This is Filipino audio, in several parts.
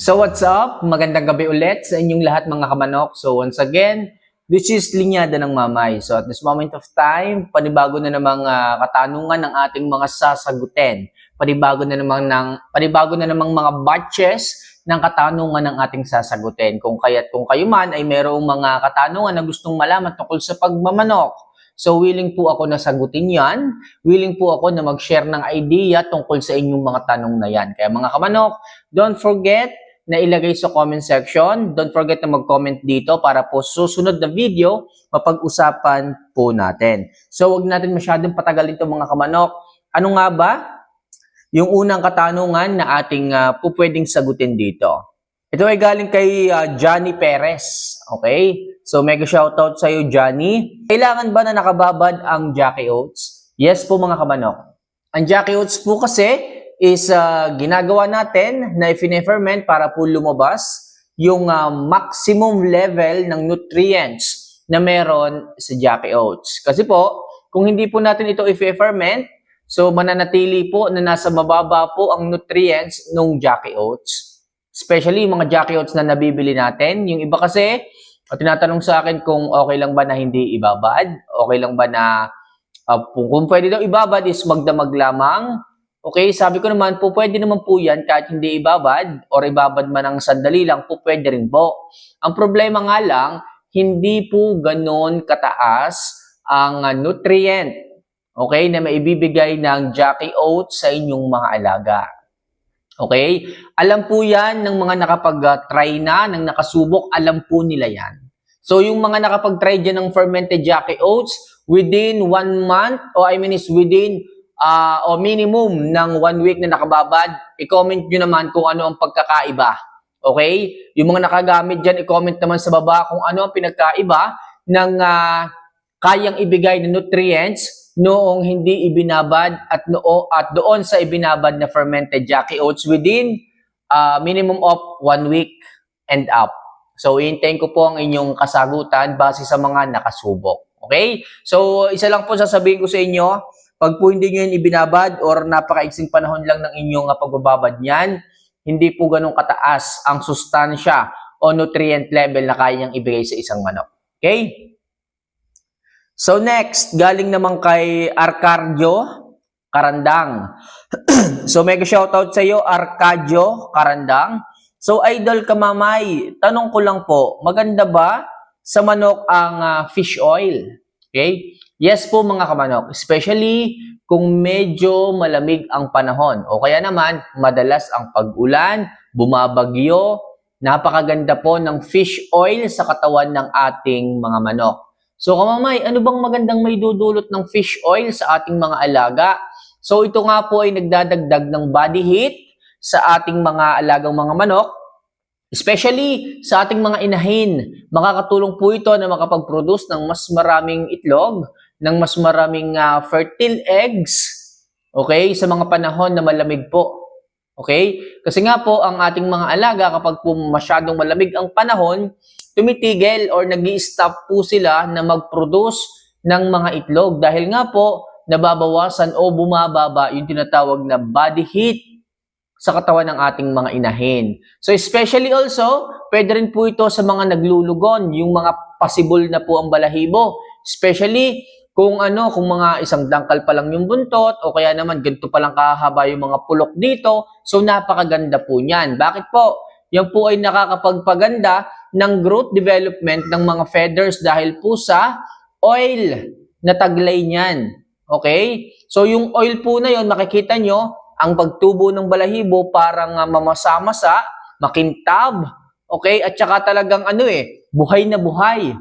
So what's up? Magandang gabi ulit sa inyong lahat mga kamanok. So once again, this is Linyada ng Mamay. So at this moment of time, panibago na namang katanungan ng ating mga sasagutin. Panibago na namang mga batches ng katanungan ng ating sasagutin. Kung kayo man ay mayroong mga katanungan na gustong malaman tungkol sa pagmamanok. So willing po ako na sagutin yan. Willing po ako na mag-share ng idea tungkol sa inyong mga tanong na yan. Kaya mga kamanok, don't forget na ilagay sa comment section. Don't forget na mag-comment dito para po susunod na video, mapag-usapan po natin. So wag natin masyadong patagalin ito mga kamanok. Ano nga ba yung unang katanungan na ating pwedeng sagutin dito? Ito ay galing kay Johnny Perez. Okay? So mega shoutout sa iyo Johnny. Kailangan ba na nakababad ang Jackie Oats? Yes po mga kamanok. Ang Jackie Oats po kasi is ginagawa natin na i-ferment para po lumabas yung maximum level ng nutrients na meron sa Jackie Oats. Kasi po, kung hindi po natin ito i-ferment, so mananatili po na nasa mababa po ang nutrients ng Jackie Oats. Especially yung mga Jackie Oats na nabibili natin. Yung iba kasi, tinatanong sa akin kung okay lang ba na hindi ibabad, okay lang ba na kung pwede daw ibabad is magdamag lamang. Okay, sabi ko naman po, pwede naman po yan kahit hindi ibabad or ibabad man ng sandali lang po, pwede rin po. Ang problema nga lang, hindi po ganon kataas ang nutrient, okay, na maibibigay ng Jackie Oats sa inyong mga alaga. Okay? Alam po yan ng mga nakapag-try na, ng nakasubok, alam po nila yan. So, yung mga nakapag-try dyan ng fermented Jackie Oats, within 1 month, is within o minimum ng 1 week na nakababad, i-comment nyo naman kung ano ang pagkakaiba. Okay? Yung mga nakagamit dyan, i-comment naman sa baba kung ano ang pinagkaiba ng kayang ibigay na nutrients noong hindi ibinabad at doon sa ibinabad na fermented Jackie Oats within minimum of 1 week and up. So, hintayin ko po ang inyong kasagutan base sa mga nakasubok. Okay? So, isa lang po sasabihin ko sa inyo, pag po hindi nyo yun ibinabad or napakaiksing panahon lang ng inyong pagbababad niyan, hindi po ganun kataas ang sustansya o nutrient level na kaya niyang ibigay sa isang manok. Okay? So next, galing naman kay Arcadio Karandang. So mega shoutout sa iyo, Arcadio Karandang. So idol kamamay, tanong ko lang po, maganda ba sa manok ang fish oil? Okay? Yes po mga kamanok, especially kung medyo malamig ang panahon o kaya naman madalas ang pag-ulan, bumabagyo, napakaganda po ng fish oil sa katawan ng ating mga manok. So kamamay, ano bang magandang may dudulot ng fish oil sa ating mga alaga? So ito nga po ay nagdadagdag ng body heat sa ating mga alagang mga manok, especially sa ating mga inahin. Makakatulong po ito na makapag-produce ng mas maraming itlog, ng mas maraming fertile eggs, okay, sa mga panahon na malamig po. Okay? Kasi nga po, ang ating mga alaga, kapag po masyadong malamig ang panahon, tumitigil or nag-i-stop po sila na mag-produce ng mga itlog. Dahil nga po, nababawasan o bumababa yung tinatawag na body heat sa katawan ng ating mga inahin. So especially also, pwede rin po ito sa mga naglulugon, yung mga pasibol na po ang balahibo. Especially kung mga isang dangkal pa lang yung buntot o kaya naman ganito pa lang kahaba yung mga pulok dito. So napakaganda po niyan. Bakit po? Yan po ay nakakapagpaganda ng growth development ng mga feathers dahil po sa oil na taglay niyan. Okay? So yung oil po na yon, makikita nyo, ang pagtubo ng balahibo parang mamasa-masa, makintab, okay? At saka talagang buhay na buhay.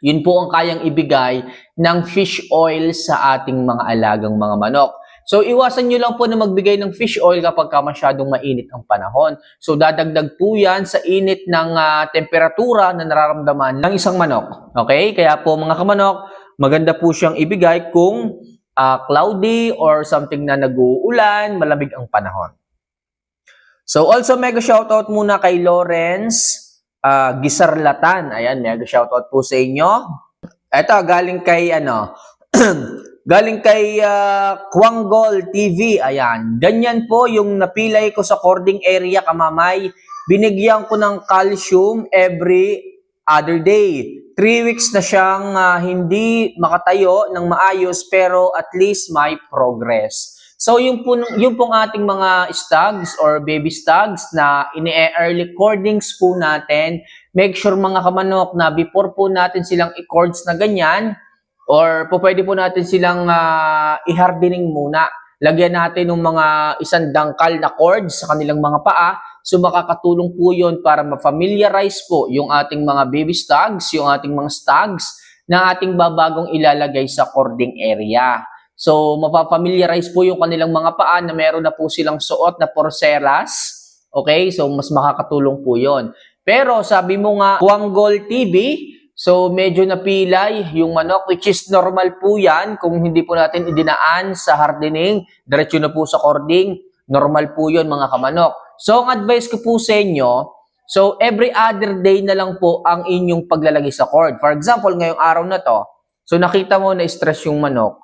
Yun po ang kayang ibigay ng fish oil sa ating mga alagang mga manok. So iwasan nyo lang po na magbigay ng fish oil kapag masyadong mainit ang panahon. So dadagdag po yan sa init ng temperatura na nararamdaman ng isang manok. Okay? Kaya po mga kamanok, maganda po siyang ibigay kung cloudy or something na nag-uulan, malamig ang panahon. So also mega shoutout muna kay Lawrence Gisarlatan. Ayan, mega shoutout po sa inyo. Ito galing kay galing kay Kwangol TV. Ayan, ganyan po yung napilay ko sa cording area kamamay. binigyan ko ng calcium every other day. 3 weeks na siyang hindi makatayo ng maayos pero at least may progress. So yung pong ating mga stags or baby stags na ini-early cordings po natin, make sure mga kamanok na before po natin silang i-cords na ganyan or pwede po natin silang i-hardening muna. Lagyan natin ng mga isang dangkal na cords sa kanilang mga paa. So makakatulong po yun para ma-familiarize po yung ating mga baby stags, yung ating mga stags na ating babagong ilalagay sa cording area. So mapapamiliarize po yung kanilang mga paa na meron na po silang suot na porcelas. Okay, so mas makakatulong po yun. Pero sabi mo nga, Quangle TV, so medyo napilay yung manok which is normal po yan kung hindi po natin idinaan sa hardening, diretso na po sa cording, normal po yun mga kamanok. So ang advice ko po sa inyo, so every other day na lang po ang inyong paglalagay sa cord. For example, ngayong araw na to, so nakita mo na stress yung manok.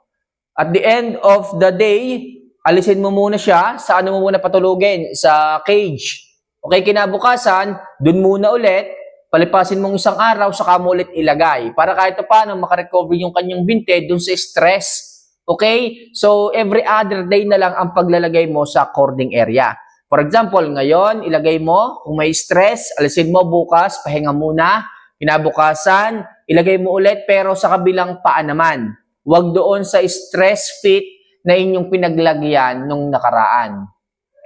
At the end of the day, alisin mo muna siya, sa ano mo muna patulugin? Sa cage. Okay, kinabukasan, dun muna ulit, palipasin mong isang araw, saka mo ulit ilagay. Para kahit paano makarecover yung kanyang binte dun sa stress. Okay? So, every other day na lang ang paglalagay mo sa cording area. For example, ngayon, ilagay mo, kung may stress, alisin mo bukas, pahinga muna. Kinabukasan, ilagay mo ulit, pero sa kabilang paa naman. Huwag doon sa stress fit na inyong pinaglagyan nung nakaraan.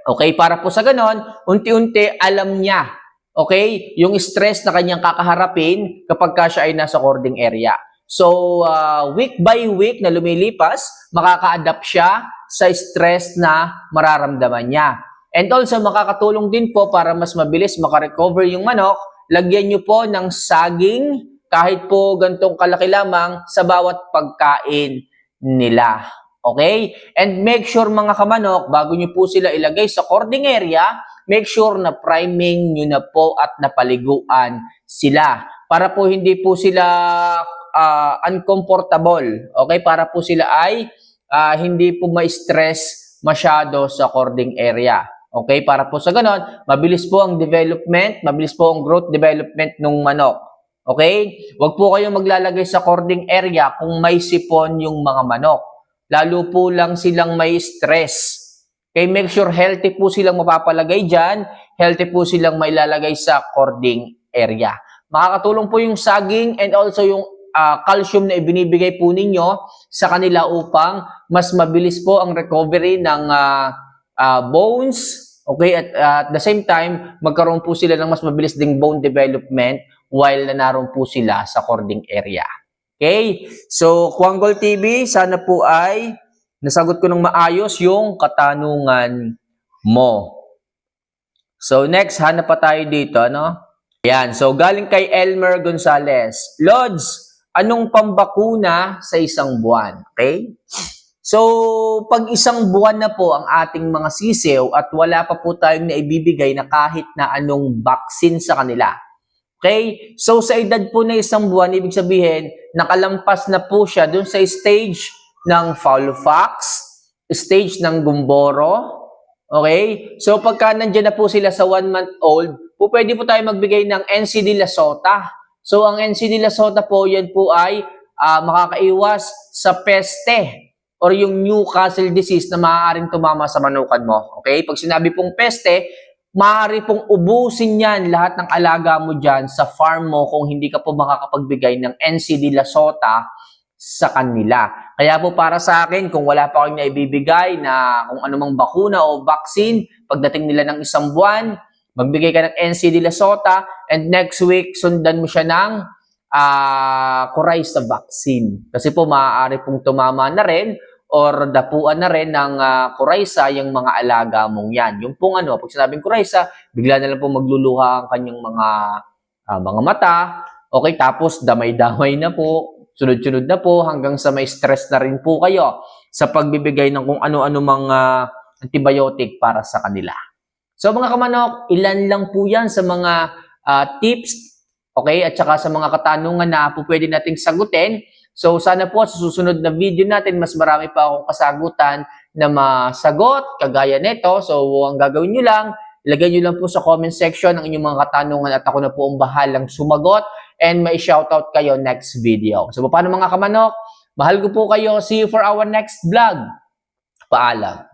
Okay? Para po sa ganon, unti-unti alam niya. Okay? Yung stress na kanyang kakaharapin kapag ka siya ay nasa cording area. So, week by week na lumilipas, makaka-adapt siya sa stress na mararamdaman niya. And also, makakatulong din po para mas mabilis makarecover yung manok, lagyan nyo po ng saging, kahit po gantong kalaki lamang sa bawat pagkain nila. Okay? And make sure mga kamanok, bago nyo po sila ilagay sa cording area, make sure na priming nyo na po at napaliguan sila. Para po hindi po sila uncomfortable. Okay? Para po sila ay hindi po ma-stress masyado sa cording area. Okay? Para po sa ganon, mabilis po ang development, mabilis po ang growth development ng manok. Okay? Huwag po kayong maglalagay sa cording area kung may sipon yung mga manok. Lalo po lang silang may stress. Okay? Make sure healthy po silang mapapalagay dyan. Healthy po silang mailalagay sa cording area. Makakatulong po yung saging and also yung calcium na ibinibigay po ninyo sa kanila upang mas mabilis po ang recovery ng bones. Okay? At the same time, magkaroon po sila ng mas mabilis ding bone development while naroon po sila sa cording area. Okay? So, Quangle TV, sana po ay nasagot ko ng maayos yung katanungan mo. So, next, hanap pa tayo dito, no? Yan. So, galing kay Elmer Gonzalez. Lods, anong pambakuna sa isang buwan? Okay? So, pag isang buwan na po ang ating mga sisiw at wala pa po tayong naibibigay na kahit na anong vaccine sa kanila. Okay? So, sa edad po na isang buwan, ibig sabihin, nakalampas na po siya dun sa stage ng Fowlpox, stage ng Gumboro. Okay? So, pagka nandyan na po sila sa 1 month old, po pwede po tayo magbigay ng NCD Lasota. So, ang NCD Lasota po, yan po ay makakaiwas sa peste or yung Newcastle disease na maaaring tumama sa manukan mo. Okay? Pag sinabi pong peste, maaari pong ubusin yan lahat ng alaga mo dyan sa farm mo kung hindi ka po makakapagbigay ng NCD Lasota sa kanila. Kaya po para sa akin, kung wala pa kayong naibibigay na kung anumang bakuna o vaccine, pagdating nila ng isang buwan, magbigay ka ng NCD Lasota and next week, sundan mo siya ng Coryza vaccine. Kasi po maaari pong tumama na rin or dapuan na rin ng Coryza yung mga alaga mong yan. Yung pong pag sinabing Coryza, bigla na lang po magluluha ang kanyang mga mata. Okay, tapos damay-damay na po, sunod-sunod na po hanggang sa may stress na rin po kayo sa pagbibigay ng kung ano-ano mga antibiotic para sa kanila. So mga kamanok, ilan lang po yan sa mga tips, okay, at saka sa mga katanungan na po pwede nating sagutin. So sana po sa susunod na video natin, mas marami pa akong kasagutan na masagot, kagaya nito. So ang gagawin nyo lang, ilagay nyo lang po sa comment section ang inyong mga katanungan at ako na po ang bahalang sumagot and may shoutout kayo next video. So paano mga kamanok? Mahal ko po kayo. See you for our next vlog. Paalam.